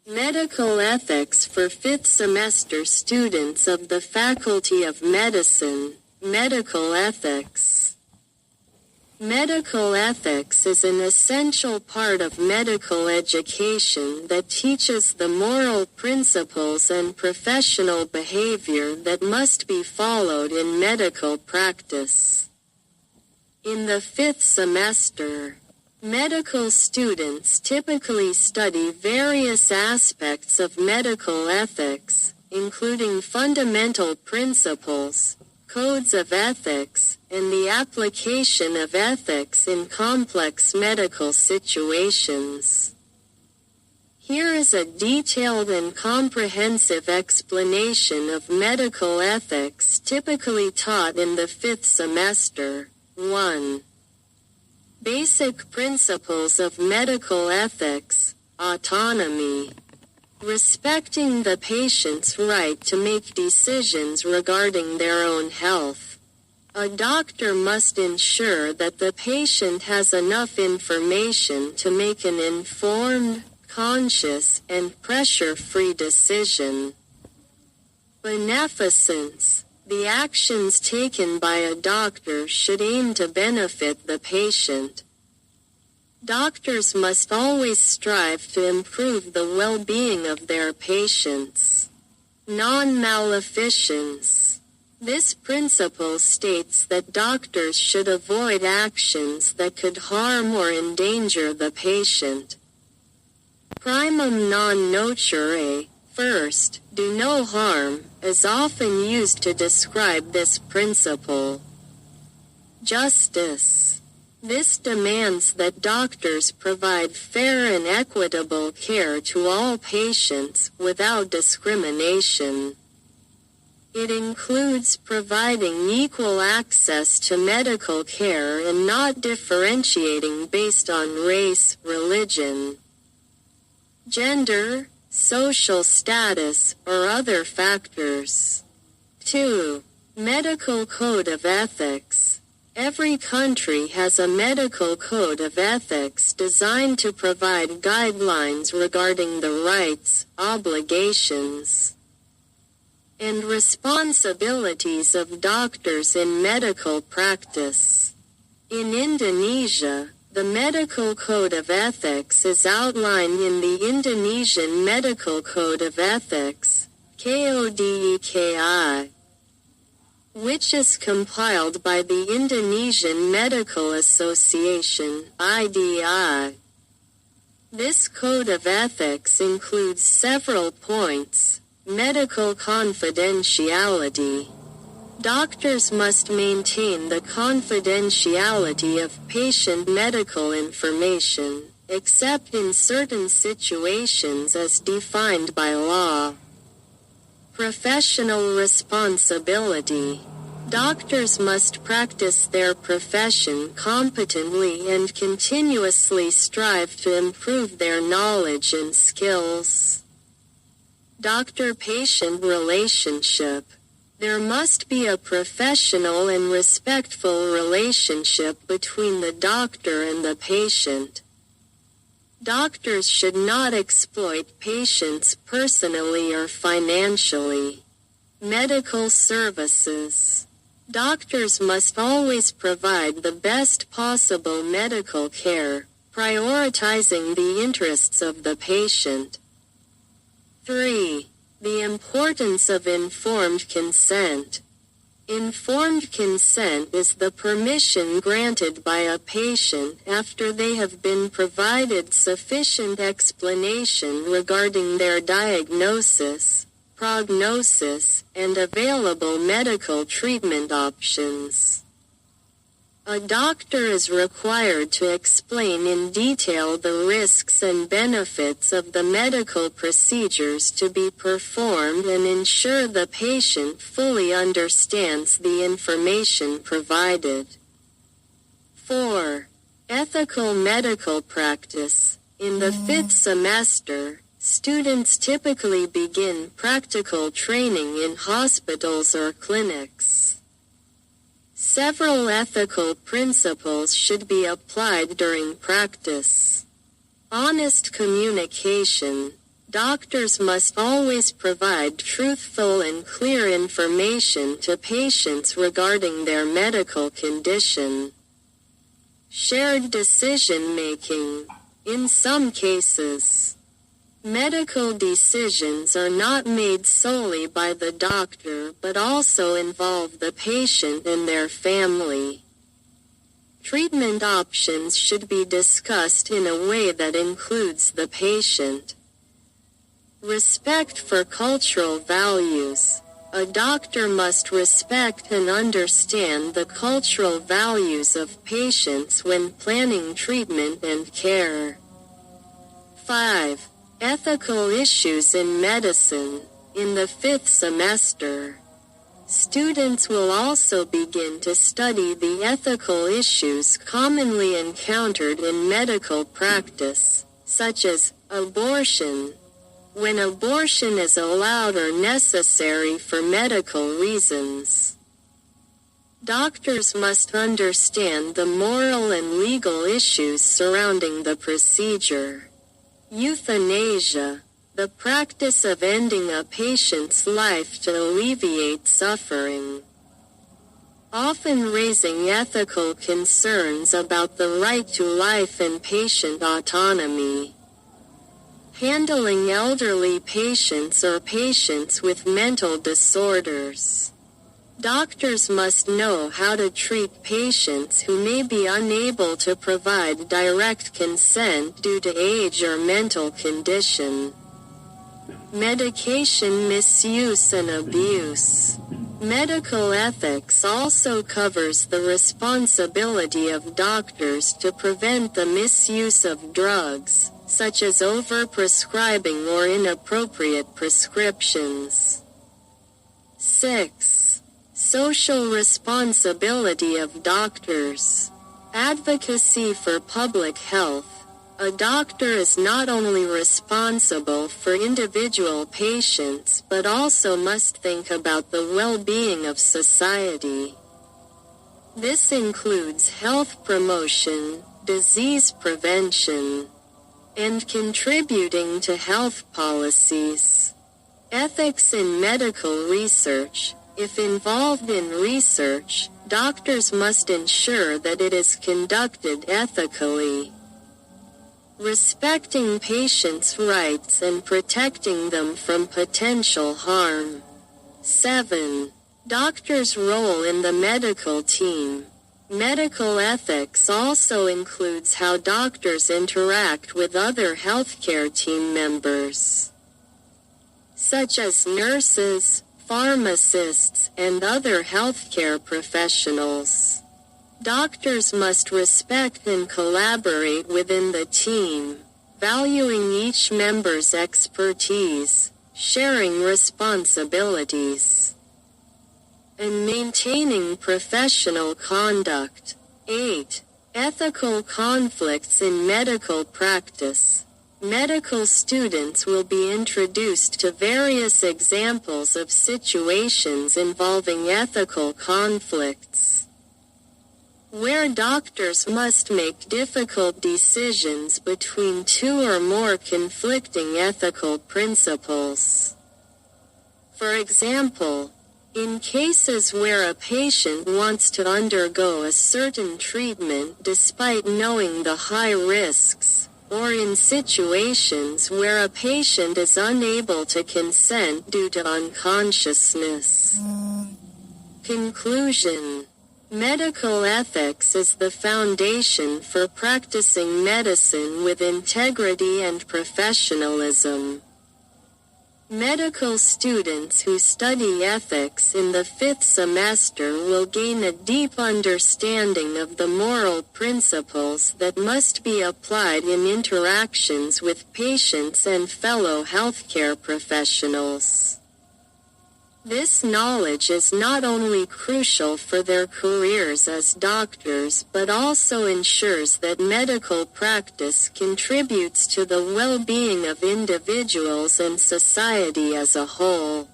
Medical Ethics for 5th semester students of the Faculty of Medicine, Medical Ethics. Medical ethics is an essential part of medical education that teaches the moral principles and professional behavior that must be followed in medical practice. In the 5th semester, medical students typically study various aspects of medical ethics, including fundamental principles, codes of ethics, and the application of ethics in complex medical situations. Here is a detailed and comprehensive explanation of medical ethics typically taught in the 5th semester. 1. Basic principles of medical ethics, autonomy. Respecting the patient's right to make decisions regarding their own health. A doctor must ensure that the patient has enough information to make an informed, conscious, and pressure-free decision. Beneficence. The actions taken by a doctor should aim to benefit the patient. Doctors must always strive to improve the well-being of their patients. Non-maleficence. This principle states that doctors should avoid actions that could harm or endanger the patient. Primum non nocere, first, do no harm, is often used to describe this principle. Justice. This demands that doctors provide fair and equitable care to all patients, without discrimination. It includes providing equal access to medical care and not differentiating based on race, religion, gender, social status, or other factors. 2. Medical Code of Ethics. Every country has a medical code of ethics designed to provide guidelines regarding the rights, obligations, and responsibilities of doctors in medical practice. In Indonesia, the Medical Code of Ethics is outlined in the Indonesian Medical Code of Ethics, Kodeki, which is compiled by the Indonesian Medical Association, IDI. This code of ethics includes several points. Medical confidentiality. Doctors must maintain the confidentiality of patient medical information, except in certain situations as defined by law. Professional responsibility. Doctors must practice their profession competently and continuously strive to improve their knowledge and skills. Doctor-patient relationship. There must be a professional and respectful relationship between the doctor and the patient. Doctors should not exploit patients personally or financially. Medical services. Doctors must always provide the best possible medical care, prioritizing the interests of the patient. 3. The importance of informed consent. Informed consent is the permission granted by a patient after they have been provided sufficient explanation regarding their diagnosis, prognosis, and available medical treatment options. A doctor is required to explain in detail the risks and benefits of the medical procedures to be performed and ensure the patient fully understands the information provided. 4. Ethical medical practice. In the 5th semester, students typically begin practical training in hospitals or clinics. Several ethical principles should be applied during practice. Honest communication. Doctors must always provide truthful and clear information to patients regarding their medical condition. Shared decision-making. In some cases, medical decisions are not made solely by the doctor but also involve the patient and their family. Treatment options should be discussed in a way that includes the patient. Respect for cultural values. A doctor must respect and understand the cultural values of patients when planning treatment and care. 5. Ethical issues in medicine. In the 5th semester, students will also begin to study the ethical issues commonly encountered in medical practice, such as abortion, when abortion is allowed or necessary for medical reasons. Doctors must understand the moral and legal issues surrounding the procedure. Euthanasia, the practice of ending a patient's life to alleviate suffering, often raising ethical concerns about the right to life and patient autonomy. Handling elderly patients or patients with mental disorders. Doctors must know how to treat patients who may be unable to provide direct consent due to age or mental condition. Medication misuse and abuse. Medical ethics also covers the responsibility of doctors to prevent the misuse of drugs, such as overprescribing or inappropriate prescriptions. 6. Social responsibility of doctors. Advocacy for public health. A doctor is not only responsible for individual patients but also must think about the well-being of society. This includes health promotion, disease prevention, and contributing to health policies. Ethics in medical research. If involved in research, doctors must ensure that it is conducted ethically, respecting patients' rights and protecting them from potential harm. 7. Doctors' role in the medical team. Medical ethics also includes how doctors interact with other healthcare team members, such as nurses, pharmacists, and other healthcare professionals. Doctors must respect and collaborate within the team, valuing each member's expertise, sharing responsibilities, and maintaining professional conduct. 8. Ethical conflicts in medical practice. Medical students will be introduced to various examples of situations involving ethical conflicts, where doctors must make difficult decisions between two or more conflicting ethical principles. For example, in cases where a patient wants to undergo a certain treatment despite knowing the high risks, or in situations where a patient is unable to consent due to unconsciousness. Conclusion. Medical ethics is the foundation for practicing medicine with integrity and professionalism. Medical students who study ethics in the 5th semester will gain a deep understanding of the moral principles that must be applied in interactions with patients and fellow healthcare professionals. This knowledge is not only crucial for their careers as doctors but also ensures that medical practice contributes to the well-being of individuals and society as a whole.